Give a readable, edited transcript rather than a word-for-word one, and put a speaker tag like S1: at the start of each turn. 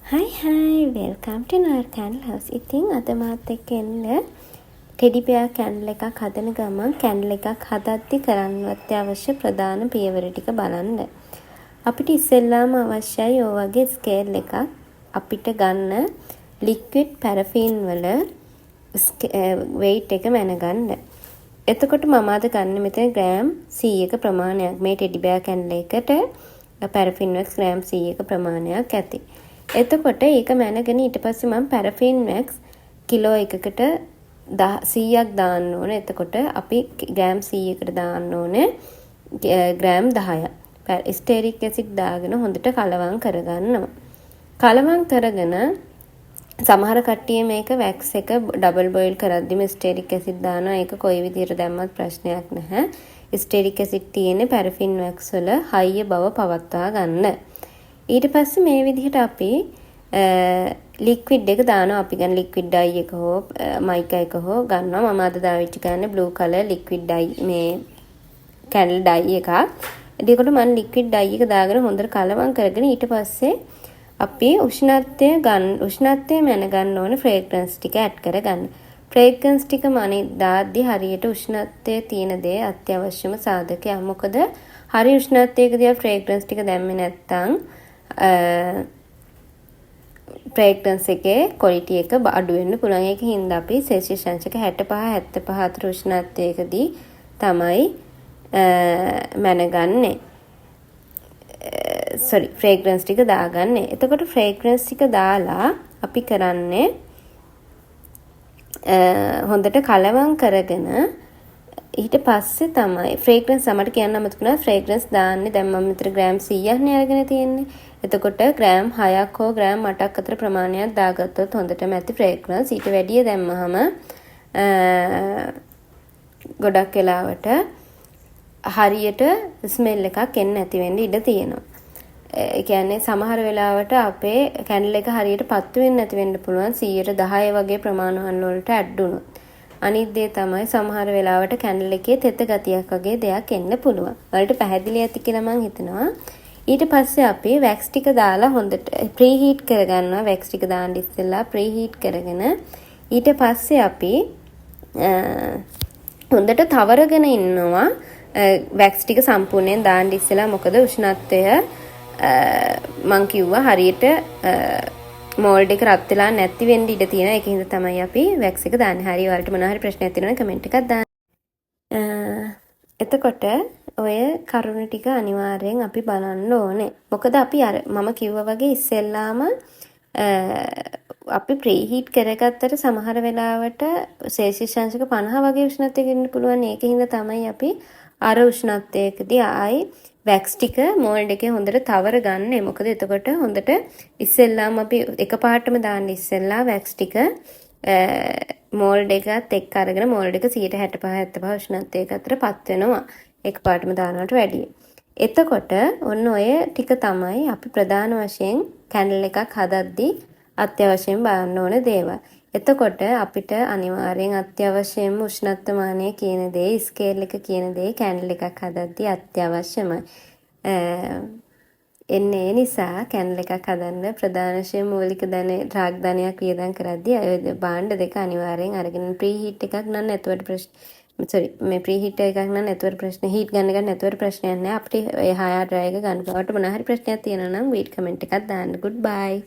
S1: Hi, welcome to our candle house. ඉතින් අද මාත් එක්ක එන්න ටෙඩි බෙයා කැන්ඩල් එකක් හදන ගමන් කැන්ඩල් එකක් හදද්දි කරන්නවත් අවශ්‍ය ප්‍රධාන පියවර ටික බලන්න. අපිට ඉස්සෙල්ලාම අවශ්‍යයි ඔය වගේ ස්කේල් එකක්. අපිට ගන්න ලික්විඩ් පැරෆින් වල weight එක මැනගන්න. එතකොට මම අද ගන්න මෙතන ග්‍රෑම් 100ක ප්‍රමාණයක් මේ ටෙඩි බෙයා කැන්ඩල් එකට පැරෆින් wax ග්‍රෑම් 100ක ප්‍රමාණයක් ඇති. එතකොට ඒක මැනගෙන ඊට පස්සේ මම පැරෆින් වැක්ස් කිලෝ එකකට 100ක් දාන්න ඕනේ. එතකොට අපි ග්‍රෑම් 100කට දාන්න ඕනේ ග්‍රෑම් 10ක්. ස්ටෙරික් ඇසිඩ් දාගෙන හොඳට කලවම් කරගන්නවා. කලවම් කරගෙන සමහර කට්ටිය මේක වැක්ස් එක ඩබල් බොයිල් කරද්දිම ස්ටෙරික් ඇසිඩ් දානවා. ඒක කොයි විදිහට දැම්මත් ප්‍රශ්නයක් නැහැ. ස්ටෙරික් ඇසිඩ් තියෙන්නේ පැරෆින් වැක්ස් වල හයිය බව පවත්වා ගන්න. ඊට පස්සේ මේ විදිහට අපි ලික්විඩ් එක දානවා. අපි ගන්න ලික්විඩ් ඩයි එක හෝ මයිකා එක හෝ ගන්නවා. මම අද දාවිච්ච ගන්න බ්ලූ කලර් ලික්විඩ් ඩයි මේ කැන්ඩල් ඩයි එකක්. එතකොට මම ලික්විඩ් ඩයි එක දාගෙන හොඳට කලවම් කරගෙන ඊට පස්සේ අපි උෂ්ණත්වය මැනගන්න ඕනේ ෆ්‍රේග්‍රන්ස් ටික ඇඩ් කරගන්න. ෆ්‍රේග්‍රන්ස් ටික මනේ දාද්දි හරියට උෂ්ණත්වයේ තියෙන දේ අත්‍යවශ්‍යම සාධකයක්. මොකද හරි උෂ්ණත්වයකදී ෆ්‍රේග්‍රන්ස් ටික දැම්මේ නැත්නම් ෆ්‍රේග්‍රන්ස් එකේ ක්වොලිටි එක අඩු වෙන්න පුළුවන්. ඒක හින්දා අපි සෙල්සියස් අංශක 65 75 අතර උෂ්ණත්වයකදී තමයි මැනගන්නේ. ෆ්‍රේග්‍රන්ස් ටික දාගන්නේ. එතකොට ෆ්‍රේග්‍රන්ස් ටික දාලා අපි කරන්නේ හොඳට කලවම් කරගෙන ඊට පස්සේ තමයි ෆ්‍රේග්‍රන්ස් මට කියන්න අමතකුණා. ෆ්‍රේග්‍රන්ස් දාන්නේ දැන් මම මෙතන ග්‍රෑම් 100ක් නේ අරගෙන තියෙන්නේ. එතකොට ග්‍රෑම් 6ක් හෝ ග්‍රෑම් 8ක් අතර ප්‍රමාණයක් දාගත්තොත් හොඳටම ඇති ෆ්‍රේග්‍රන්ස්. ඊට වැඩිය දැම්මහම ගොඩක් වෙලාවට හරියට ස්මෙල් එකක් එන්න නැති වෙන්න ඉඩ තියෙනවා. ඒ කියන්නේ සමහර වෙලාවට අපේ කැන්ඩල් එක හරියට පත්තු වෙන්න නැති වෙන්න පුළුවන් 110 වගේ ප්‍රමාණවන් වලට ඇඩ් වුණොත්. අනිත් දේ තමයි සමහර වෙලාවට කැන්ඩල් එකේ තෙත ගතියක් වගේ දෙයක් එන්න පුළුවන්. වලට පැහැදිලි ඇති කියලා මම හිතනවා. ඊට පස්සේ අපි වැක්ස් ටික දාලා හොඳට ප්‍රීහීට් කරගන්නවා. වැක්ස් ටික දාන්න ඉස්සෙල්ලා ප්‍රීහීට් කරගෙන ඊට පස්සේ අපි හොඳට තවරගෙන ඉන්නවා. වැක්ස් ටික සම්පූර්ණයෙන් දාන්න ඉස්සෙල්ලා මොකද උෂ්ණත්වය මං කිව්වා හරියට මෝල්ඩ් එක රත් වෙලා නැති වෙන්න ඉඩ තියෙනවා. ඒකින්ද තමයි අපි වැක්ස් එක දාන්නේ. හරි ඔයාලට මොනවා හරි ප්‍රශ්නයක් තියෙනවා නම් කමෙන්ට් එකක් දාන්න. එතකොට ඔය කරුණ ටික අනිවාර්යෙන් අපි බලන්න ඕනේ. මොකද අපි අර මම කිව්වා වගේ ඉස්සෙල්ලාම අපි ප්‍රීහීට් කරගත්තට සමහර වෙලාවට සෙල්සියස් අංශක 50 වගේ උෂ්ණත්වයක ඉන්න පුළුවන්. ඒකින්ද තමයි අපි අර උෂ්ණත්වයකදී ආයි වැක්ස් ටික මෝල්ඩ් එකේ හොඳට තවර ගන්න. මොකද එතකොට හොඳට ඉස්සෙල්ලාම අපි එකපාරටම දාන්න ඉස්සෙල්ලා වැක්ස් ටික මෝල්ඩ් එකත් එක්ක අරගෙන මෝල්ඩ් එක 65 75 උෂ්ණත්වයක අතර පත් වෙනවා. එකපාරටම දානවට වැඩිය. එතකොට ඔන්න ඔය ටික තමයි අපි ප්‍රධාන වශයෙන් කැන්ඩල් එකක් හදද්දී අත්‍යවශ්‍යයෙන් බලන්න ඕන දේවල්. එතකොට අපිට අනිවාර්යෙන් අත්‍යවශ්‍යයෙන්ම උෂ්ණත්ව මානය කියන දේ, ස්කේල් එක කියන දේ කැන්ඩල් එකක් හදද්දී අත්‍යවශ්‍යමයි. ඒ නිසා කැන්ඩල් එකක් හදන්න ප්‍රධාන වශයෙන් මූලික රාග ධනයක් වියදම් කරද්දී අය භාණ්ඩ දෙක අනිවාර්යෙන් අරගෙන ප්‍රීහීට් එකක් නම් නැතුවට මේ ප්‍රීහීට් එකක් නම් නැතුවට ප්‍රශ්න හීට් ගන්න නැතුවට ප්‍රශ්නයක් නෑ. අපිට ඒ හායර් ඩ්‍රයි එක ගන්න බවට මොනවා හරි ප්‍රශ්නයක් තියෙනවා නම් වීඩ් කමෙන්ට් එකක් දාන්න. good bye.